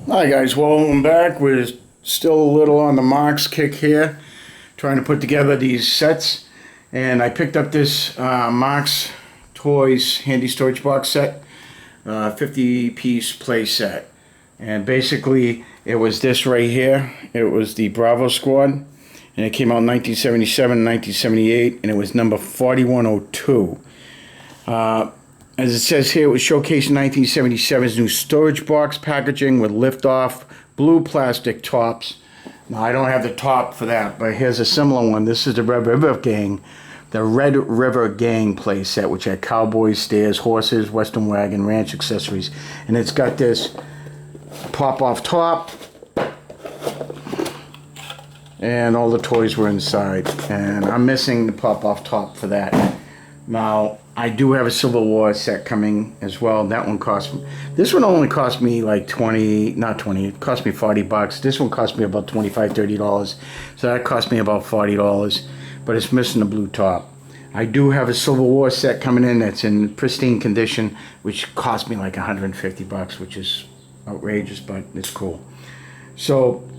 Hi guys, welcome back. We're still a little on the Marx kick here, trying to put together these sets. And I picked up this Marx Toys handy storage box set, 50-piece play set. And basically it was this right here. It was the Bravo Squad, and it came out in 1977 and 1978, and it was number 4102. As it says here, it was showcased in 1977's new storage box packaging with lift-off blue plastic tops. Now, I don't have the top for that, but here's a similar one. This is the Red River Gang play set, which had cowboys, stairs, horses, western wagon, ranch accessories. And it's got this pop-off top, and all the toys were inside. And I'm missing the pop-off top for that. Now, I do have a Civil War set coming as well. That one cost me, this one only cost me like it cost me 40 bucks. This one cost me about $25, $30. So that cost me about $40, but it's missing the blue top. I do have a Civil War set coming in that's in pristine condition, which cost me like 150 bucks, which is outrageous, but it's cool. So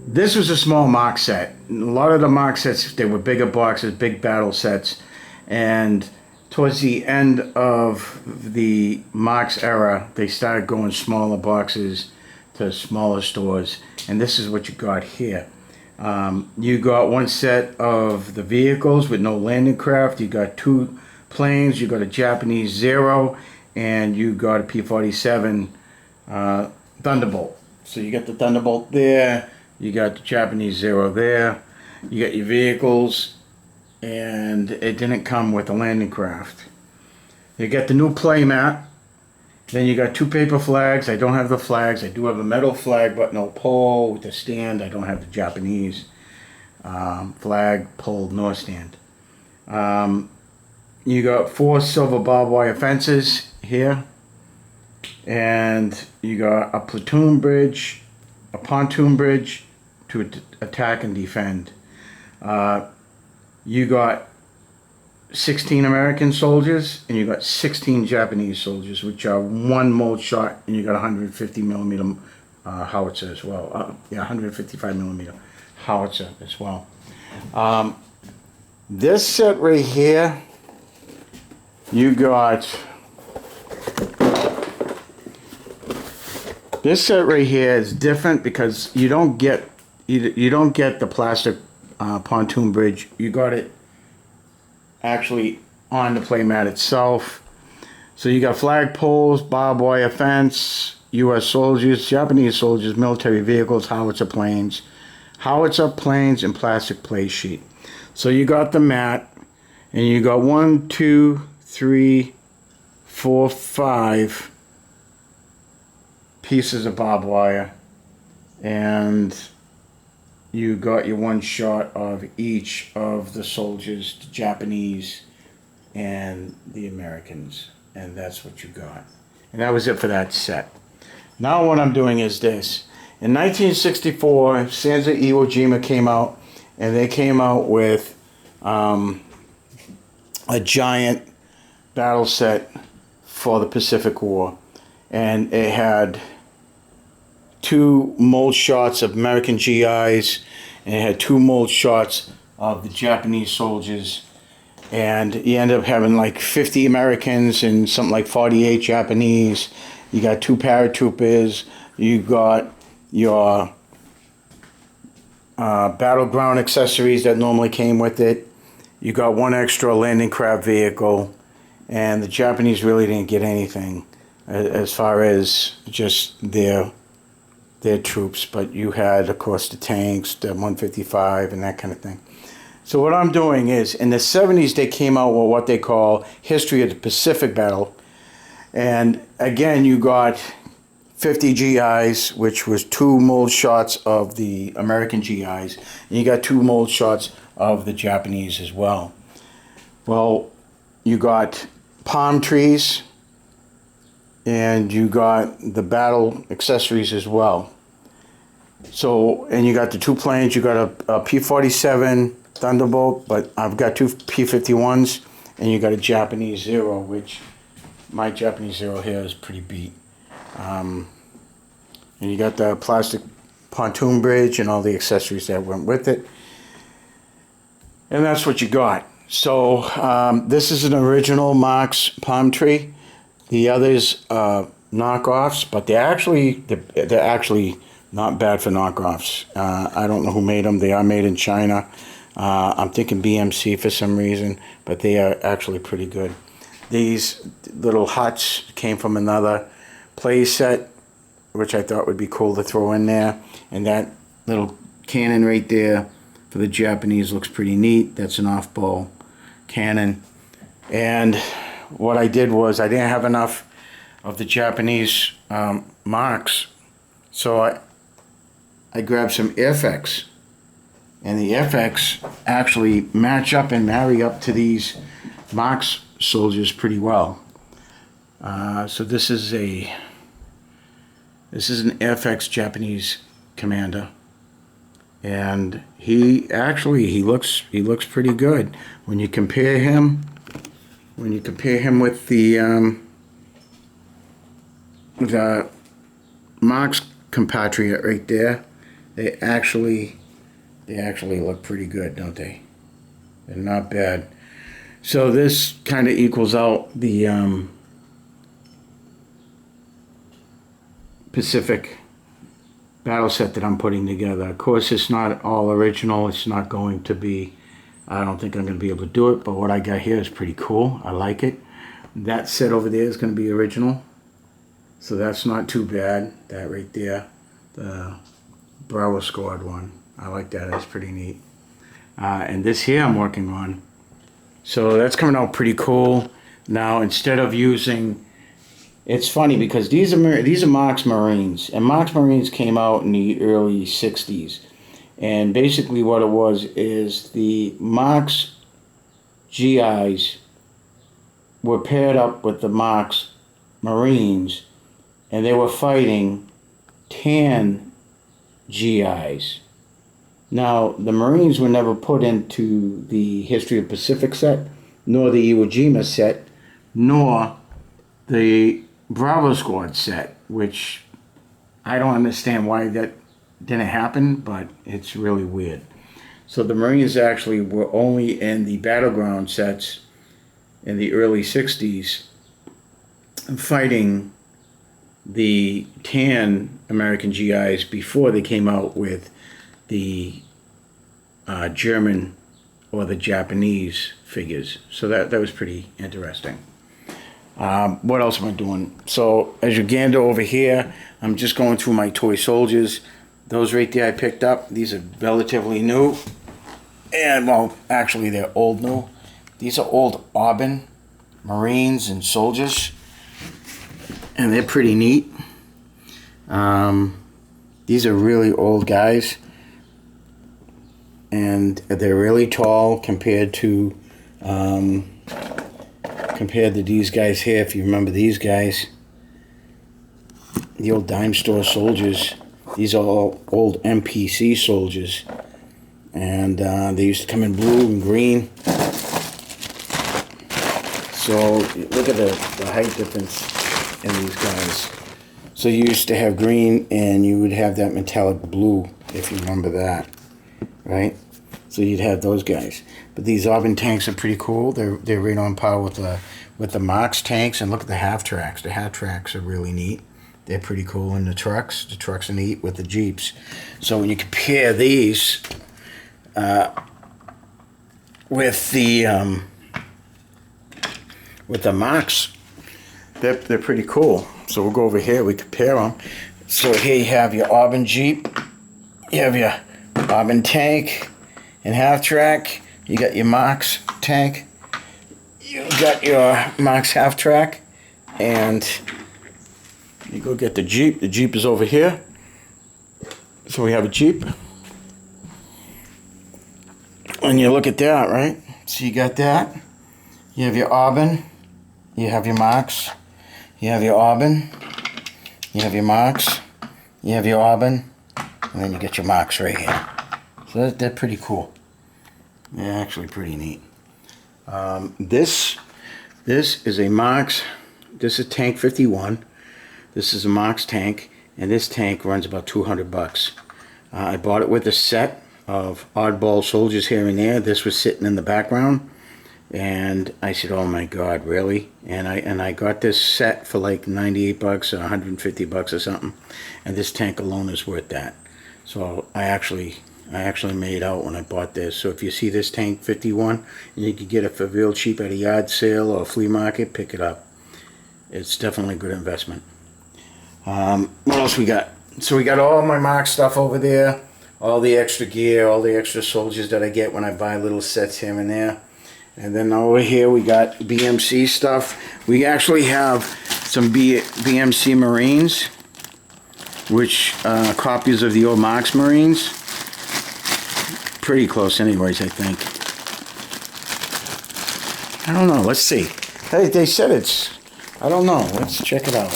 this was a small Marx set. A lot of the Marx sets, they were bigger boxes, big battle sets. And towards the end of the Marx era, they started going smaller boxes to smaller stores. And this is what you got here. You got one set of the vehicles with no landing craft. You got two planes. You got a Japanese Zero, and you got a P-47 Thunderbolt. So you got the Thunderbolt there. You got the Japanese Zero there. You got your vehicles. And it didn't come with a landing craft. You get the new play mat. Then you got two paper flags. I don't have the flags. I do have a metal flag, but no pole with a stand. I don't have the Japanese flag, pole, nor stand. You got 4 silver barbed wire fences here. And you got a platoon bridge, a pontoon bridge to attack and defend. You got 16 American soldiers, and you got 16 Japanese soldiers, which are one mold shot, and you got 150 millimeter howitzer as well. 155 millimeter howitzer as well. This set right here, you got this set right here is different because you don't get the plastic pontoon bridge. You got it actually on the playmat itself. So you got flag poles, barbed wire fence, U.S. soldiers, Japanese soldiers, military vehicles, howitzer planes, and plastic play sheet. So you got the mat, and you got 1, 2, 3, 4, 5 pieces of barbed wire, and you got your one shot of each of the soldiers, the Japanese and the Americans, and that's what you got. And that was it for that set. Now what I'm doing is this. In 1964, Tssd Iwo Jima came out, and they came out with a giant battle set for the Pacific War, and it had 2 mold shots of American GIs, and it had 2 mold shots of the Japanese soldiers, and you end up having like 50 Americans and something like 48 Japanese. You got 2 paratroopers. You got your battleground accessories that normally came with it. You got 1 extra landing craft vehicle, and the Japanese really didn't get anything as far as just their troops, but you had, of course, the tanks, the 155, and that kind of thing. So what I'm doing is, in the 70s, they came out with what they call History of the Pacific Battle, and again, you got 50 GIs, which was 2 mold shots of the American GIs, and you got 2 mold shots of the Japanese as well. Well, you got palm trees, and you got the battle accessories as well. So, and you got the 2 planes. You got a P-47 Thunderbolt, but I've got 2 P-51s, and you got a Japanese Zero, which my Japanese Zero here is pretty beat. And you got the plastic pontoon bridge and all the accessories that went with it. And that's what you got. So this is an original Marx palm tree. The others are knockoffs, but they're actually not bad for knockoffs. I don't know who made them. They are made in China. I'm thinking BMC for some reason, but they are actually pretty good. These little huts came from another play set, which I thought would be cool to throw in there. And that little cannon right there for the Japanese looks pretty neat. That's an off-bow cannon. And what I did was I didn't have enough of the Japanese Marx, so I grabbed some Airfix. And the Airfix actually match up and marry up to these Marx soldiers pretty well. So this is an Airfix Japanese commander, and he looks pretty good when you compare him with the Marx compatriot right there. They actually look pretty good, don't they? They're not bad. So this kind of equals out the Pacific battle set that I'm putting together. Of course, it's not all original. It's not going to be, I don't think I'm going to be able to do it, but what I got here is pretty cool. I like it. That set over there is going to be original, so that's not too bad. That right there, the Bravo Squad one. I like that. That's pretty neat. And this here I'm working on. So that's coming out pretty cool. Now, instead of using, it's funny because these are Marx Marines, and Marx Marines came out in the early 60s. And basically what it was is the Marx GIs were paired up with the Marx Marines, and they were fighting tan GIs. Now, the Marines were never put into the History of Pacific set, nor the Iwo Jima set, nor the Bravo Squad set, which I don't understand why that didn't happen, but it's really weird. So the Marines actually were only in the battleground sets in the early 60s fighting the tan American GIs before they came out with the German or the Japanese figures. So that was pretty interesting. What else am I doing? So as you gander over here, I'm just going through my toy soldiers. Those right there I picked up. These are relatively new. And, well, actually they're old new. These are old Auburn Marines and soldiers. And they're pretty neat. These are really old guys. And they're really tall compared to these guys here. If you remember these guys, the old dime store soldiers. These are all old MPC soldiers, and they used to come in blue and green. So look at the height difference in these guys. So you used to have green, and you would have that metallic blue, if you remember that, right? So you'd have those guys. But these Auburn tanks are pretty cool. They're right on par with the Marx tanks. And look at the half tracks. The half tracks are really neat. They're pretty cool. And the trucks are neat with the Jeeps. So when you compare these with the Marx, they're pretty cool. So we'll go over here. We compare them. So here you have your Auburn Jeep. You have your Auburn tank and half track. You got your Marx tank. You got your Marx half track, and you go get the Jeep. The Jeep is over here. So we have a Jeep. And you look at that, right? So you got that. You have your Auburn. You have your Marx. You have your Auburn. You have your Marx. You have your Auburn. And then you get your Marx right here. So they're pretty cool. They're actually pretty neat. This is a Marx. This is tank 51. This is a Marx tank, and this tank runs about 200 bucks. I bought it with a set of oddball soldiers here and there. This was sitting in the background, and I said, oh my god, really? And I got this set for like 98 bucks or 150 bucks or something, and this tank alone is worth that. So I actually made out when I bought this. So if you see this tank 51 and you can get it for real cheap at a yard sale or a flea market, pick it up. It's definitely a good investment. What else we got? So we got all my Marx stuff over there, all the extra gear, all the extra soldiers that I get when I buy little sets here and there. And then over here we got BMC stuff. We actually have some Bmc Marines, which copies of the old Marx Marines. Pretty close anyways, I think. I don't know, let's see. Hey, they said it's, I don't know, let's check it out.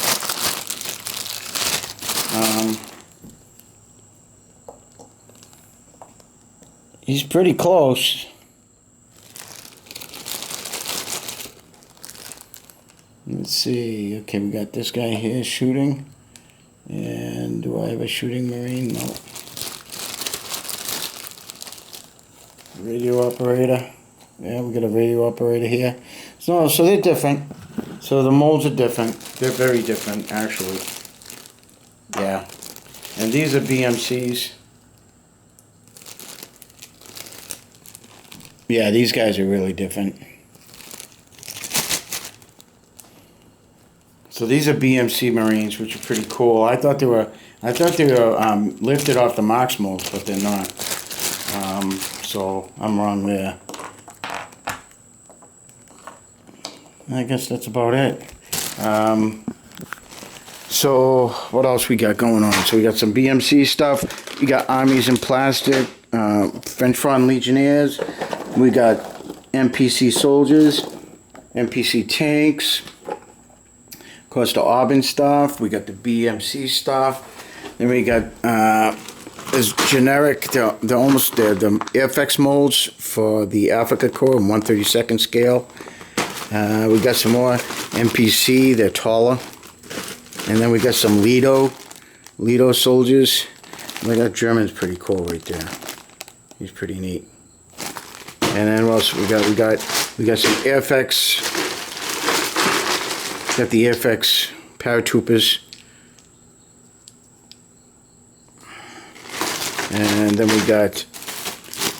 He's pretty close. Let's see. Okay, we got this guy here shooting. And do I have a shooting Marine? No. Radio operator. Yeah, we got a radio operator here. So they're different. So the molds are different. They're very different, actually. Yeah. And these are BMCs. Yeah, these guys are really different. So these are Bmc Marines, which are pretty cool. I thought they were lifted off the Marx molds, but they're not. So I'm wrong there. I guess that's about it. So what else we got going on? So we got some BMC stuff. We got armies in plastic, French Front Legionnaires. We got MPC soldiers, MPC tanks. Of course, the Auburn stuff. We got the BMC stuff. Then we got this generic. They're almost the FX molds for the Africa Corps in 1/32 scale. We got some more MPC. They're taller. And then we got some Lido soldiers. Look, that German's pretty cool right there. He's pretty neat. And then what else we got? We got some Airfix. Got the Airfix paratroopers. And then we got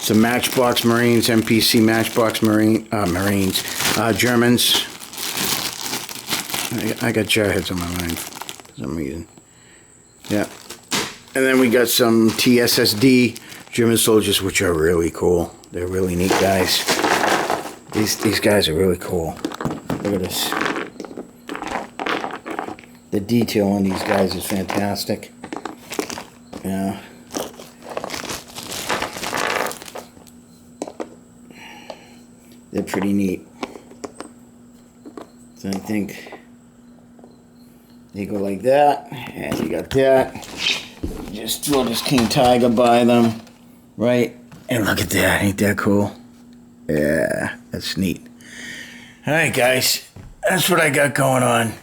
some Matchbox Marines, MPC Matchbox Marines, Germans. I got jarheads on my mind for some reason. Yeah. And then we got some Tssd German soldiers, which are really cool. They're really neat guys. These guys are really cool. Look at this. The detail on these guys is fantastic. Yeah. They're pretty neat. So I think they go like that, and you got that. Just throw this King Tiger by them, right? And look at that, ain't that cool? Yeah, that's neat. Alright guys, that's what I got going on.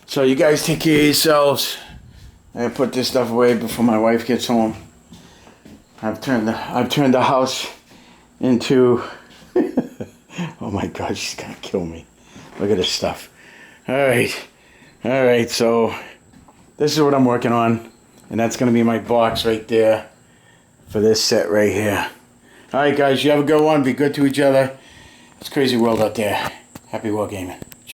So you guys take care of yourselves. I'm gonna put this stuff away before my wife gets home. I've turned the house into oh my god, she's gonna kill me. Look at this stuff. Alright, so this is what I'm working on. And that's gonna be my box right there for this set right here. Alright guys, you have a good one. Be good to each other. It's a crazy world out there. Happy wargaming.